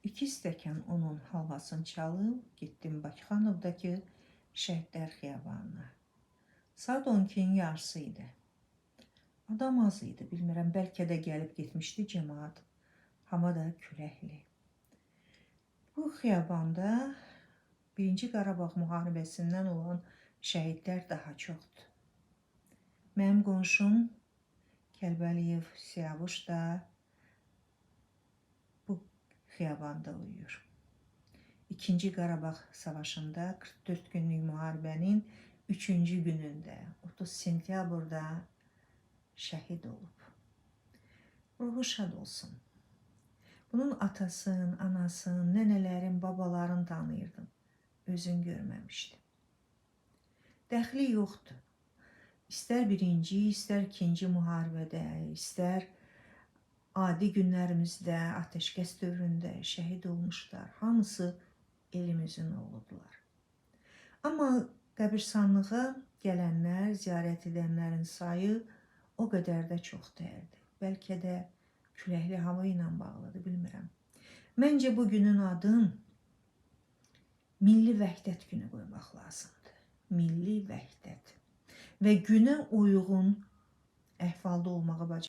2 stəkan onun halvasını çalıb, getdim Bakıxanovdakı Şəhidlər Xiyabanına. Saat 12-nin yarısı idi. Adam az idi, bilmirəm, bəlkə də gəlib getmişdi cəmaat. Hava da küləkli. Bu xiyabanda 1-ci Qarabağ müharibəsindən olan şəhidlər daha çoxdur. Mənim qonşum Kəlbəliyev Siyavuş da bu xiyabanda uyuyur. 2-ci Qarabağ savaşında 44 günlük müharibənin 3-cü günündə 30 sentyabrda şəhid olub. Ruhu şad olsun. Bunun atasını, anasını, nənələrin, babalarını tanıyırdım. Özün görməmişdim. Dəxli yoxdur. İstər 1-ci, istər 2-ci müharibədə, istər adi günlərimizdə, ateşkəs dövründə şəhid olmuşlar. Hamısı elimizin oğludular. Amma qəbirstanlığa gələnlər, ziyarət edənlərin sayı o qədər də çox deyildi. Bəlkə də küləkli hava ilə bağlıdır, bilmirəm. Məncə bu günün adın Milli Vəhdət günü qoymaq lazımdır. Milli Vəhdət. Və günə uyğun əhvalda olmağı bacarmalıyıq.